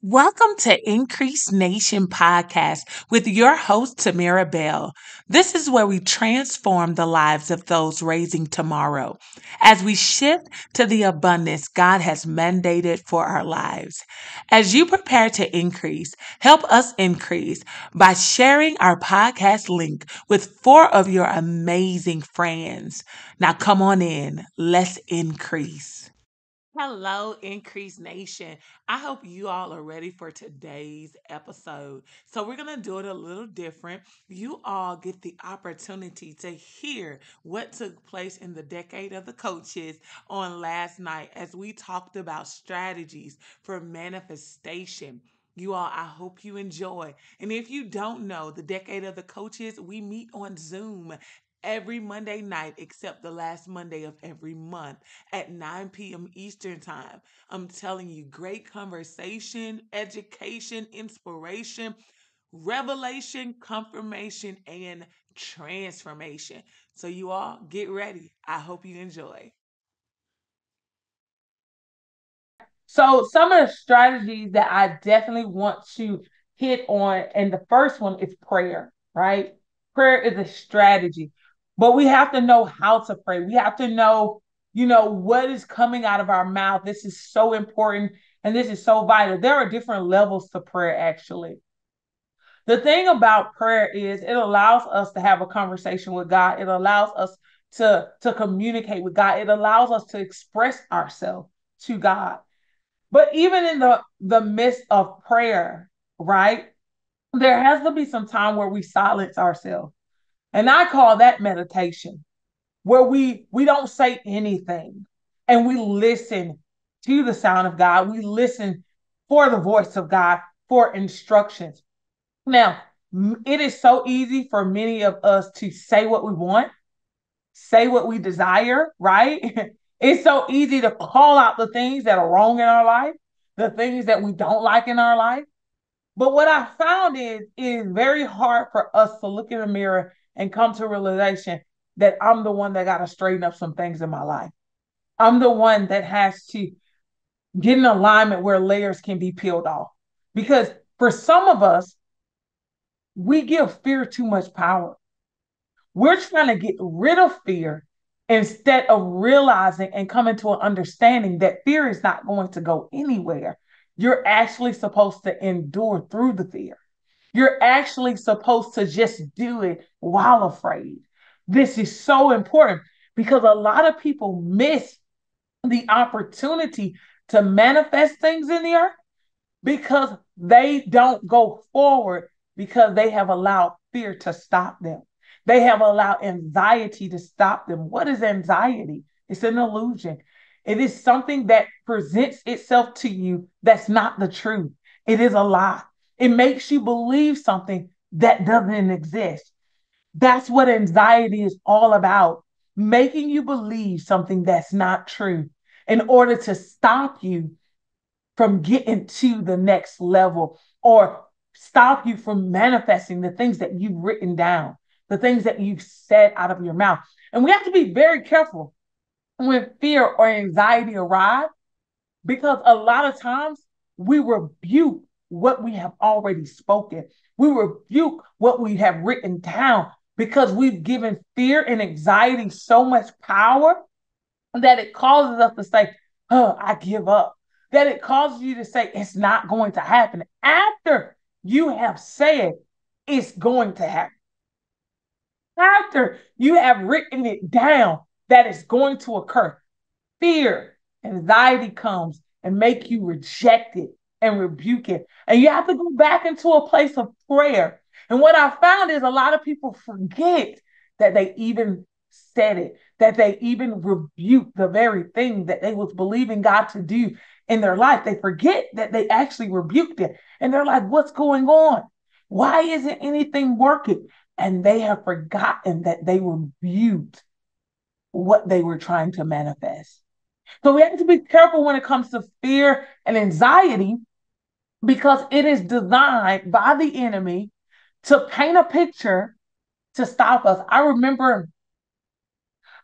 Welcome to Increase Nation Podcast with your host, Tamara Bell. This is where we transform the lives of those raising tomorrow as we shift to the abundance God has mandated for our lives. As you prepare to increase, help us increase by sharing our podcast link with four of your amazing friends. Now, come on in, let's increase. Hello, Increase Nation. I hope you all are ready for today's episode. So, we're going to do it a little different. You all get the opportunity to hear what took place in the decade of the coaches on last night as we talked about strategies for manifestation. You all, I hope you enjoy. And if you don't know, the Decade of the Coaches, we meet on Zoom every Monday night except the last Monday of every month at 9 p.m. Eastern Time. I'm telling you, great conversation, education, inspiration, revelation, confirmation, and transformation. So, you all get ready. I hope you enjoy. So some of the strategies that I definitely want to hit on, and the first one is prayer, right? Prayer is a strategy, but we have to know how to pray. We have to know, what is coming out of our mouth. This is so important and this is so vital. There are different levels to prayer, actually. The thing about prayer is it allows us to have a conversation with God. It allows us to communicate with God. It allows us to express ourselves to God. But even in the midst of prayer, right, there has to be some time where we silence ourselves. And I call that meditation, where we don't say anything and we listen to the sound of God. We listen for the voice of God for instructions. Now, it is so easy for many of us to say what we want, say what we desire, right? It's so easy to call out the things that are wrong in our life, the things that we don't like in our life. But what I found is it is very hard for us to look in the mirror and come to a realization that I'm the one that got to straighten up some things in my life. I'm the one that has to get in alignment where layers can be peeled off. Because for some of us, we give fear too much power. We're trying to get rid of fear instead of realizing and coming to an understanding that fear is not going to go anywhere. You're actually supposed to endure through the fear. You're actually supposed to just do it while afraid. This is so important because a lot of people miss the opportunity to manifest things in the earth because they don't go forward because they have allowed fear to stop them. They have allowed anxiety to stop them. What is anxiety? It's an illusion. It is something that presents itself to you that's not the truth. It is a lie. It makes you believe something that doesn't exist. That's what anxiety is all about, making you believe something that's not true in order to stop you from getting to the next level or stop you from manifesting the things that you've written down, the things that you've said out of your mouth. And we have to be very careful when fear or anxiety arrive because a lot of times we rebuke what we have already spoken. We rebuke what we have written down because we've given fear and anxiety so much power that it causes us to say, oh, I give up. That it causes you to say, it's not going to happen. After you have said, it's going to happen. After you have written it down that it's going to occur, fear, anxiety comes and make you reject it and rebuke it. And you have to go back into a place of prayer. And what I found is a lot of people forget that they even said it, that they even rebuked the very thing that they was believing God to do in their life. They forget that they actually rebuked it. And they're like, what's going on? Why isn't anything working? And they have forgotten that they rebuked what they were trying to manifest. So we have to be careful when it comes to fear and anxiety because it is designed by the enemy to paint a picture to stop us. I remember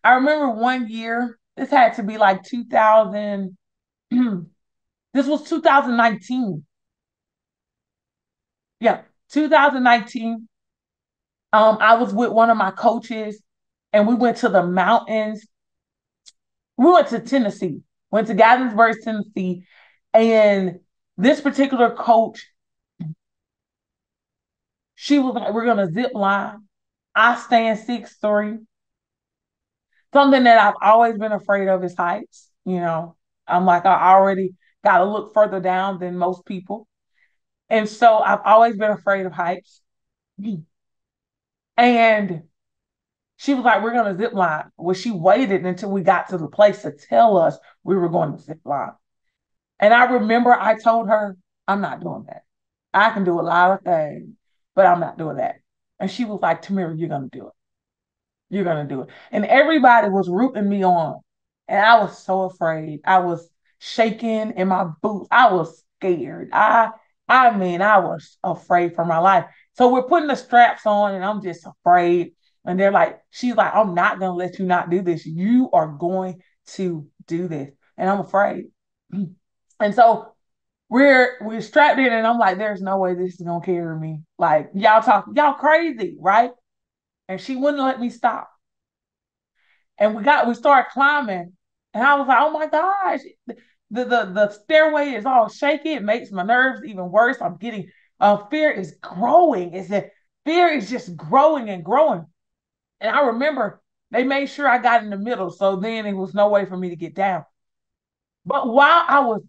one year, this had to be like 2000, this was 2019. Yeah, 2019. I was with one of my coaches and we went to the mountains. We went to Tennessee, went to Gatlinburg, Tennessee. And this particular coach, she was like, we're going to zip line. I stand 6'3". Something that I've always been afraid of is heights. I'm like, I already got to look further down than most people. And so I've always been afraid of heights. And she was like, we're going to zip line. Well, she waited until we got to the place to tell us we were going to zip line. And I remember I told her, I'm not doing that. I can do a lot of things, but I'm not doing that. And she was like, Tamira, you're going to do it. You're going to do it. And everybody was rooting me on. And I was so afraid. I was shaking in my boots. I was scared. I was afraid for my life. So we're putting the straps on and I'm just afraid. And they're like, she's like, I'm not going to let you not do this. You are going to do this. And I'm afraid. And so we're strapped in and I'm like, there's no way this is going to carry me. Like, y'all crazy, right? And she wouldn't let me stop. And we started climbing. And I was like, oh my gosh, the stairway is all shaky. It makes my nerves even worse. I'm getting fear is growing. Fear is just growing and growing. And I remember they made sure I got in the middle. So then it was no way for me to get down. But while I was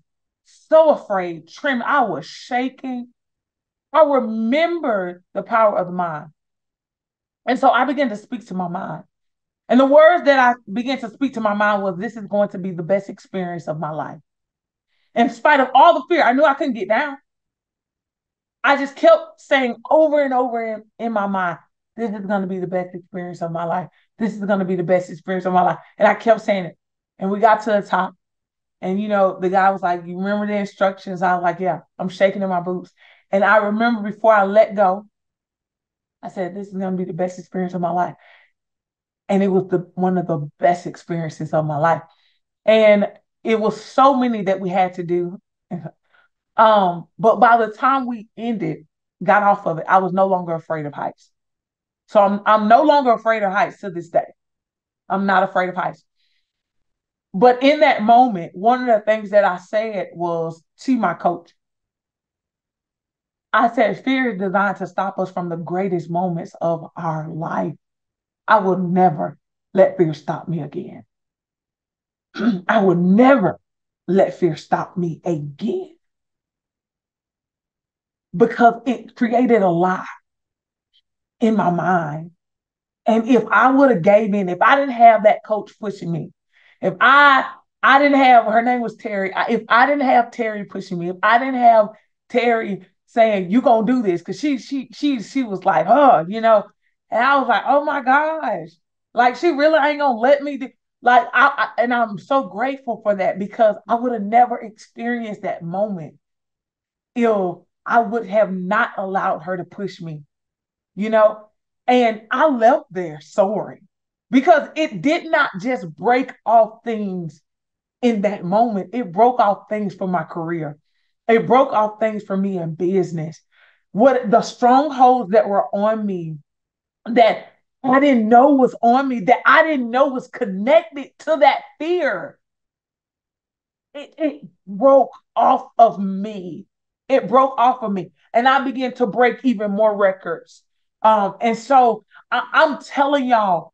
so afraid, trembling, I was shaking. I remembered the power of the mind. And so I began to speak to my mind. And the words that I began to speak to my mind was, this is going to be the best experience of my life. In spite of all the fear, I knew I couldn't get down. I just kept saying over and over in my mind, this is going to be the best experience of my life. This is going to be the best experience of my life. And I kept saying it. And we got to the top. And, the guy was like, you remember the instructions? I was like, yeah, I'm shaking in my boots. And I remember before I let go, I said, this is going to be the best experience of my life. And it was one of the best experiences of my life. And it was so many that we had to do. But by the time we got off of it, I was no longer afraid of heights. So I'm no longer afraid of heights to this day. I'm not afraid of heights. But in that moment, one of the things that I said was to my coach, I said, fear is designed to stop us from the greatest moments of our life. I will never let fear stop me again. I will never let fear stop me again. Because it created a lie in my mind. And if I would have gave in, if I didn't have that coach pushing me, if I didn't have, her name was Terry, if I didn't have Terry pushing me, if I didn't have Terry saying, you gonna do this, because she was like, and I was like, oh my gosh, like she really ain't gonna let me do, like and I'm so grateful for that, because I would have never experienced that moment if I would have not allowed her to push me, and I left there soaring, because it did not just break off things in that moment. It broke off things for my career. It broke off things for me in business. What the strongholds that were on me that I didn't know was on me, that I didn't know was connected to that fear. It broke off of me. It broke off of me. And I began to break even more records. And so I'm telling y'all,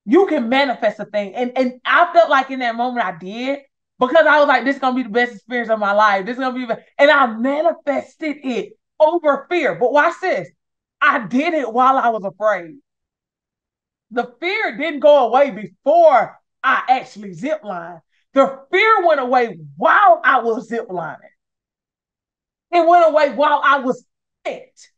you can manifest a thing. And I felt like in that moment I did, because I was like, this is going to be the best experience of my life. This is going to be, and I manifested it over fear. But watch this. I did it while I was afraid. The fear didn't go away before I actually ziplined. The fear went away while I was ziplining. It went away while I was fit.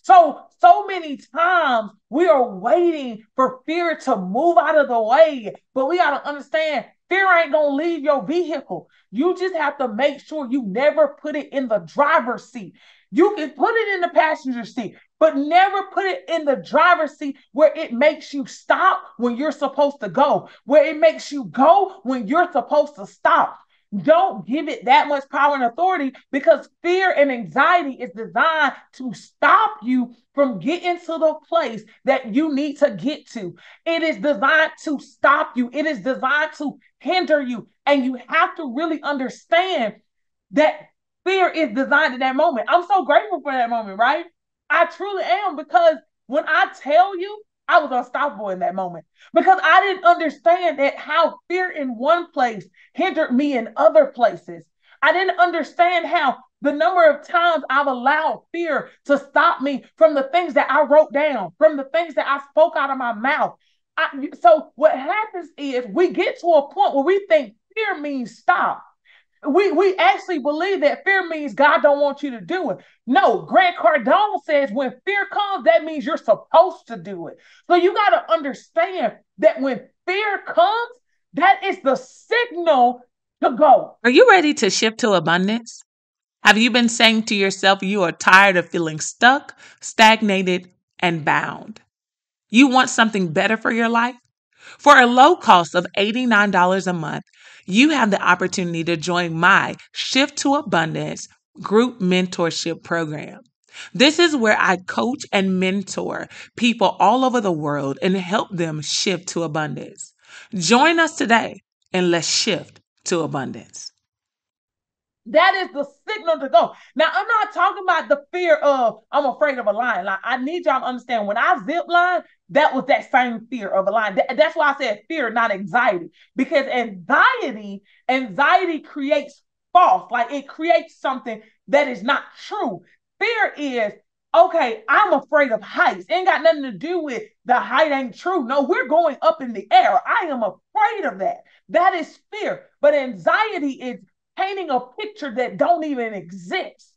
So many times we are waiting for fear to move out of the way, but we got to understand, fear ain't going to leave your vehicle. You just have to make sure you never put it in the driver's seat. You can put it in the passenger seat, but never put it in the driver's seat where it makes you stop when you're supposed to go, where it makes you go when you're supposed to stop. Don't give it that much power and authority, because fear and anxiety is designed to stop you from getting to the place that you need to get to. It is designed to stop you. It is designed to hinder you. And you have to really understand that fear is designed in that moment. I'm so grateful for that moment, right? I truly am, because when I tell you, I was unstoppable in that moment, because I didn't understand that how fear in one place hindered me in other places. I didn't understand how the number of times I've allowed fear to stop me from the things that I wrote down, from the things that I spoke out of my mouth. So what happens is we get to a point where we think fear means stop. We actually believe that fear means God don't want you to do it. No, Grant Cardone says when fear comes, that means you're supposed to do it. So you got to understand that when fear comes, that is the signal to go. Are you ready to shift to abundance? Have you been saying to yourself you are tired of feeling stuck, stagnated, and bound? You want something better for your life? For a low cost of $89 a month, you have the opportunity to join my Shift to Abundance group mentorship program. This is where I coach and mentor people all over the world and help them shift to abundance. Join us today and let's shift to abundance. That is the signal to go. Now, I'm not talking about the fear of I'm afraid of a lion. Like, I need y'all to understand, when I zip line, that was that same fear of a lion. That's why I said fear, not anxiety. Because anxiety creates false, like it creates something that is not true. Fear is, okay, I'm afraid of heights. It ain't got nothing to do with the height ain't true. No, we're going up in the air. I am afraid of that. That is fear. But anxiety is painting a picture that don't even exist.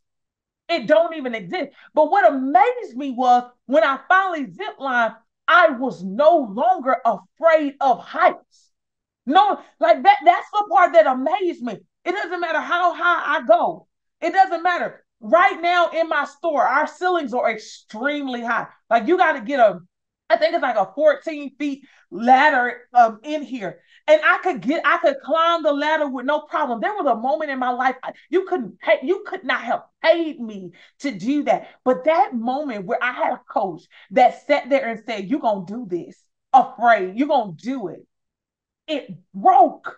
It don't even exist. But what amazed me was when I finally ziplined, I was no longer afraid of heights. No, like that's the part that amazed me. It doesn't matter how high I go. It doesn't matter. Right now in my store, our ceilings are extremely high. Like, you got to get I think it's like a 14 feet ladder in here. And I could climb the ladder with no problem. There was a moment in my life you could not have paid me to do that. But that moment where I had a coach that sat there and said, "You're gonna do this, afraid, you're gonna do it." It broke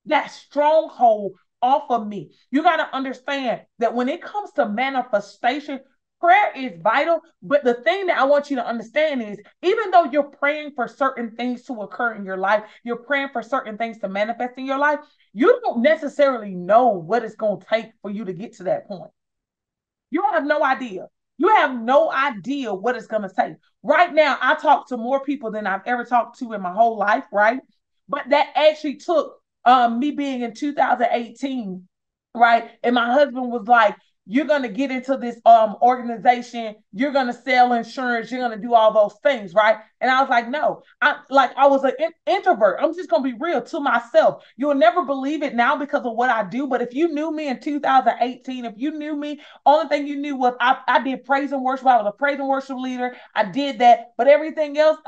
that stronghold off of me. You got to understand that when it comes to manifestation, prayer is vital. But the thing that I want you to understand is, even though you're praying for certain things to occur in your life, you're praying for certain things to manifest in your life, you don't necessarily know what it's going to take for you to get to that point. You have no idea. You have no idea what it's going to take. Right now, I talk to more people than I've ever talked to in my whole life, right? But that actually took me being in 2018, right? And my husband was like, "You're going to get into this organization, you're going to sell insurance, you're going to do all those things," right? And I was like, "No." I was an introvert. I'm just going to be real to myself. You'll never believe it now because of what I do, but if you knew me in 2018, if you knew me, only thing you knew was I did praise and worship. I was a praise and worship leader. I did that, but everything else,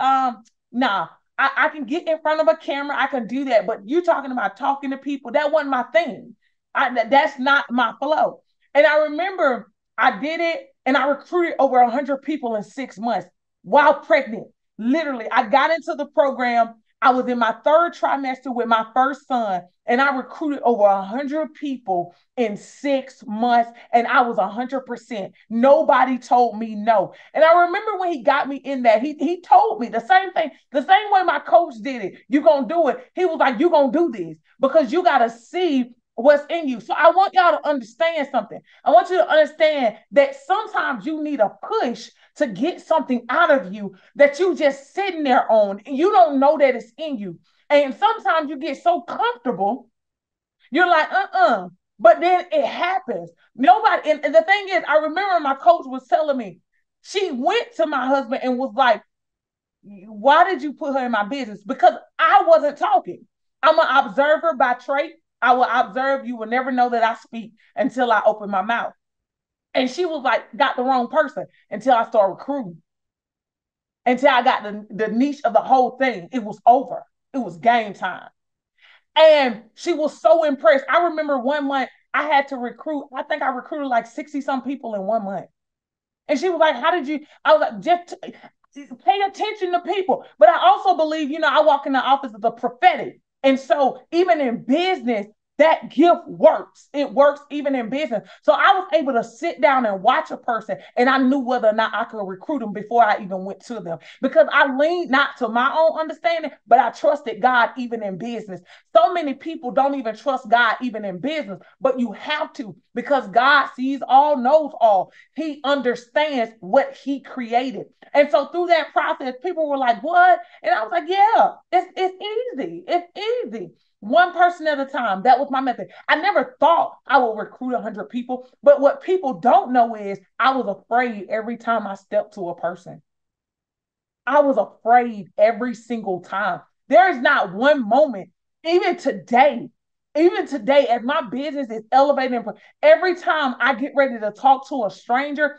nah. I can get in front of a camera. I can do that. But you talking about talking to people, that wasn't my thing. That's not my flow. And I remember I did it, and I recruited over 100 people in 6 months while pregnant. Literally, I got into the program. I was in my third trimester with my first son, and I recruited over 100 people in 6 months, and I was 100%. Nobody told me no. And I remember when he got me in that, he told me the same thing, the same way my coach did it. "You're going to do it." He was like, "You're going to do this because you got to see what's in you." So I want y'all to understand something. I want you to understand that sometimes you need a push to get something out of you that you just sitting there on, and you don't know that it's in you. And sometimes you get so comfortable, you're like, but then it happens. Nobody, and the thing is, I remember my coach was telling me, she went to my husband and was like, "Why did you put her in my business?" Because I wasn't talking. I'm an observer by trait. I will observe. You will never know that I speak until I open my mouth. And she was like, "Got the wrong person," until I started recruiting. Until I got the niche of the whole thing. It was over. It was game time. And she was so impressed. I remember 1 month I had to recruit, I think I recruited like 60 some people in 1 month. And she was like, how did you? I was like, just pay attention to people. But I also believe, I walk in the office of the prophetic. And so even in business, that gift works. It works even in business. So I was able to sit down and watch a person, and I knew whether or not I could recruit them before I even went to them, because I leaned not to my own understanding, but I trusted God even in business. So many people don't even trust God even in business, but you have to, because God sees all, knows all. He understands what he created. And so through that process, people were like, what? And I was like, yeah, it's easy. It's easy. One person at a time. That was my method. I never thought I would recruit 100 people. But what people don't know is I was afraid every time I stepped to a person. I was afraid every single time. There is not one moment, even today, as my business is elevating, every time I get ready to talk to a stranger,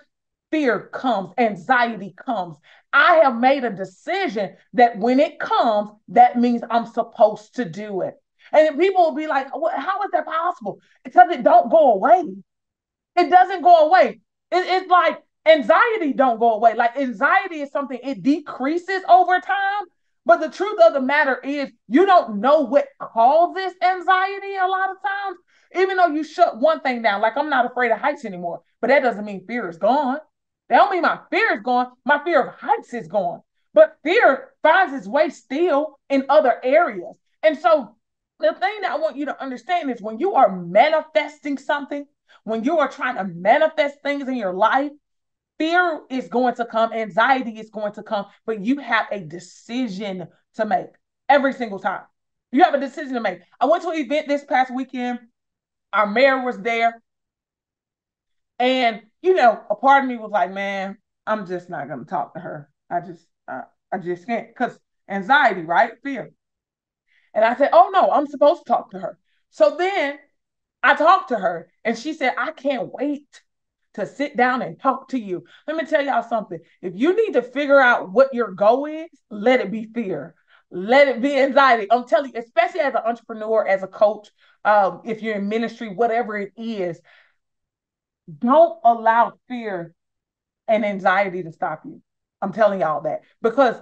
fear comes, anxiety comes. I have made a decision that when it comes, that means I'm supposed to do it. And people will be like, well, how is that possible? Because it don't go away. It doesn't go away. It's like anxiety don't go away. Like anxiety is something, it decreases over time. But the truth of the matter is, you don't know what causes anxiety a lot of times. Even though you shut one thing down, like I'm not afraid of heights anymore, but that doesn't mean fear is gone. That don't mean my fear is gone. My fear of heights is gone. But fear finds its way still in other areas. And so the thing that I want you to understand is when you are manifesting something, when you are trying to manifest things in your life, fear is going to come, anxiety is going to come, but you have a decision to make every single time. You have a decision to make. I went to an event this past weekend. Our mayor was there. And, a part of me was like, man, I'm just not going to talk to her. I just can't, because anxiety, right? Fear. And I said, oh no, I'm supposed to talk to her. So then I talked to her and she said, I can't wait to sit down and talk to you. Let me tell y'all something. If you need to figure out what your goal is, let it be fear. Let it be anxiety. I'm telling you, especially as an entrepreneur, as a coach, if you're in ministry, whatever it is, don't allow fear and anxiety to stop you. I'm telling y'all that, because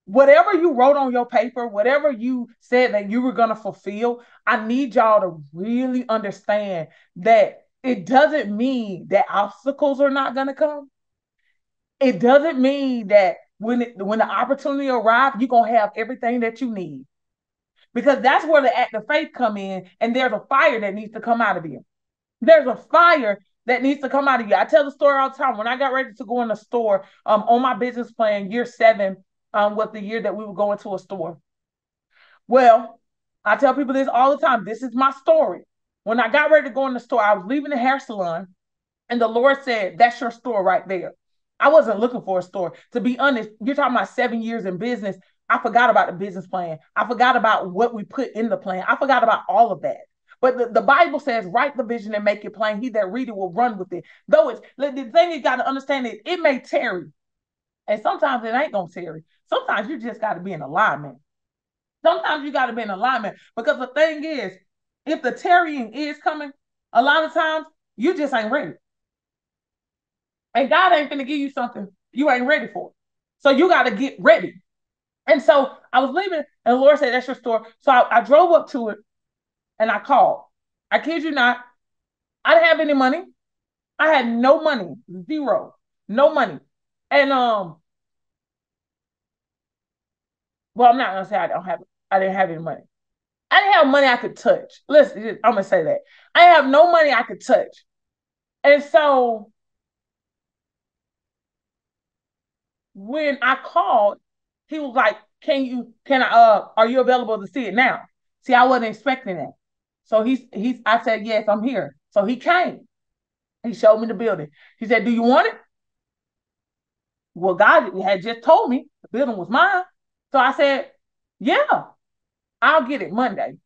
whatever you wrote on your paper, whatever you said that you were going to fulfill, I need y'all to really understand that it doesn't mean that obstacles are not going to come. It doesn't mean that when the opportunity arrives, you're going to have everything that you need, because that's where the act of faith come in, and there's a fire that needs to come out of you. There's a fire that needs to come out of you. I tell the story all the time. When I got ready to go in the store, on my business plan, year 7 was the year that we would go into a store. Well, I tell people this all the time. This is my story. When I got ready to go in the store, I was leaving the hair salon, and the Lord said, that's your store right there. I wasn't looking for a store. To be honest, you're talking about 7 years in business. I forgot about the business plan. I forgot about what we put in the plan. I forgot about all of that. But the Bible says, write the vision and make it plain. He that read it will run with it. Though the thing you got to understand is it may tarry. And sometimes it ain't going to tarry. Sometimes you just got to be in alignment. Sometimes you got to be in alignment, because the thing is, if the tarrying is coming, a lot of times you just ain't ready. And God ain't going to give you something you ain't ready for. So you got to get ready. And so I was leaving, and the Lord said, that's your store. So I drove up to it and I called. I kid you not. I didn't have any money. I had no money, zero, no money. And well, I'm not gonna say I didn't have any money. I didn't have money I could touch. Listen, I'm gonna say that. I have no money I could touch. And so when I called, he was like, are you available to see it now? See, I wasn't expecting that. So I said, yes, I'm here. So he came. He showed me the building. He said, do you want it? Well, God had just told me the building was mine. So I said, yeah, I'll get it Monday.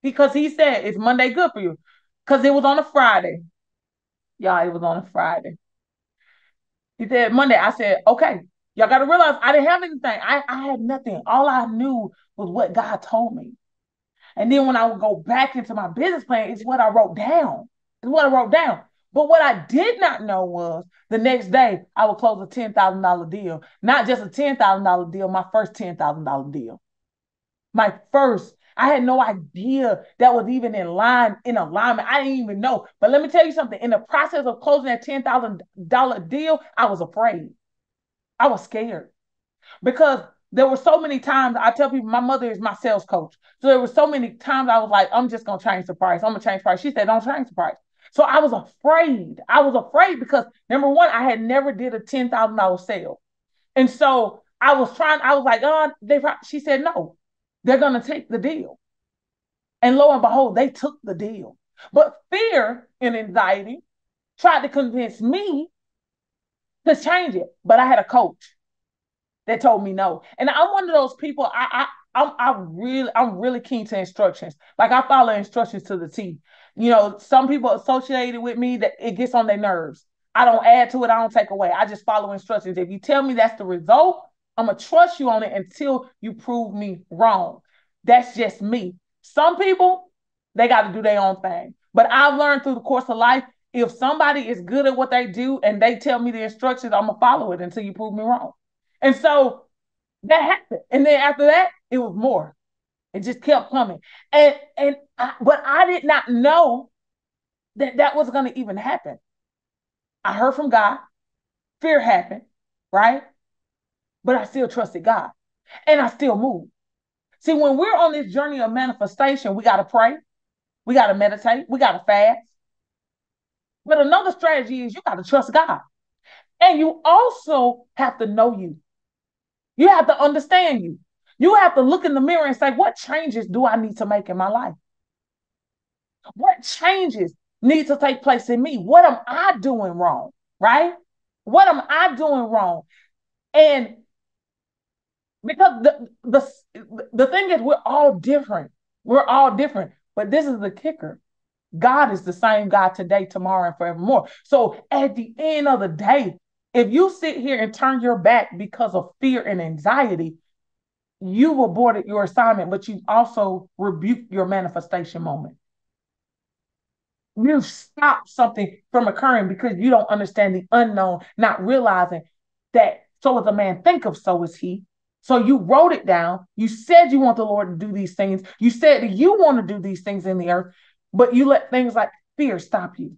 Because he said, is Monday good for you? Because it was on a Friday. Y'all, it was on a Friday. He said, Monday. I said, okay. Y'all got to realize I didn't have anything. I had nothing. All I knew was what God told me. And then when I would go back into my business plan, it's what I wrote down. It's what I wrote down. But what I did not know was the next day I would close a $10,000 deal. Not just a $10,000 deal, my first $10,000 deal. My first, I had no idea that was even in alignment. I didn't even know. But let me tell you something. In the process of closing that $10,000 deal, I was afraid. I was scared because there were so many times I tell people my mother is my sales coach. So there were so many times I was like, I'm just going to change the price. I'm going to change the price. She said, don't change the price. So I was afraid. I was afraid because number one, I had never did a $10,000 sale. And so I was like, oh, she said, no, they're going to take the deal. And lo and behold, they took the deal. But fear and anxiety tried to convince me to change it. But I had a coach that told me no. And I'm one of those people, I'm really keen to instructions. Like I follow instructions to the T. You know, some people associated with me that it gets on their nerves. I don't add to it, I don't take away. I just follow instructions. If you tell me that's the result, I'm gonna trust you on it until you prove me wrong. That's just me. Some people, they got to do their own thing. But I've learned through the course of life, if somebody is good at what they do and they tell me the instructions, I'm gonna follow it until you prove me wrong. And so that happened. And then after that, it was more. It just kept coming. But I did not know that was going to even happen. I heard from God. Fear happened, right? But I still trusted God. And I still moved. See, when we're on this journey of manifestation, we got to pray. We got to meditate. We got to fast. But another strategy is you got to trust God. And you also have to know you. You have to understand you. You have to look in the mirror and say, what changes do I need to make in my life? What changes need to take place in me? What am I doing wrong? Right? What am I doing wrong? And because the thing is, we're all different. We're all different. But this is the kicker. God is the same God today, tomorrow, and forevermore. So at the end of the day, if you sit here and turn your back because of fear and anxiety, you aborted your assignment, but you also rebuked your manifestation moment. You've stopped something from occurring because you don't understand the unknown, not realizing that so as a man thinketh, so is he. So you wrote it down. You said you want the Lord to do these things. You said that you want to do these things in the earth, but you let things like fear stop you.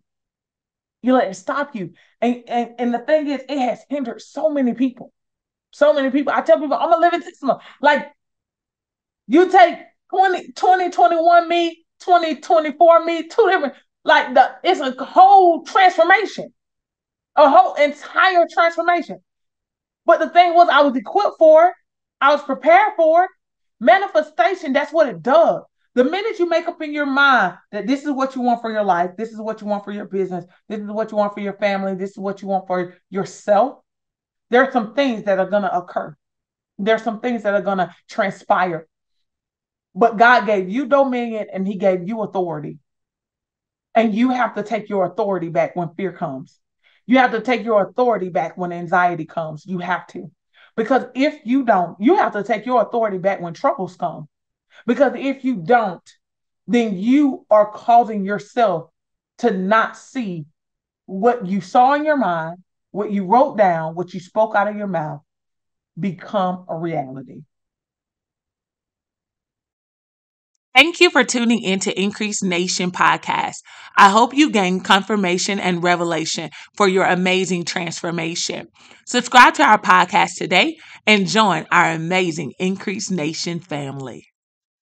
You let it stop you. And the thing is, it has hindered so many people. So many people. I tell people, I'm a living testimony. Like, you take 2021 me, 2024 me, two different, like it's a whole transformation, a whole entire transformation. But the thing was, I was equipped for it. I was prepared for it. Manifestation, that's what it does. The minute you make up in your mind that this is what you want for your life, this is what you want for your business, this is what you want for your family, this is what you want for yourself, there are some things that are going to occur. There are some things that are going to transpire. But God gave you dominion and he gave you authority. And you have to take your authority back when fear comes. You have to take your authority back when anxiety comes. You have to. Because if you don't, you have to take your authority back when troubles come. Because if you don't, then you are causing yourself to not see what you saw in your mind, what you wrote down, what you spoke out of your mouth become a reality. Thank you for tuning in to Increase Nation podcast. I hope you gain confirmation and revelation for your amazing transformation. Subscribe to our podcast today and join our amazing Increase Nation family.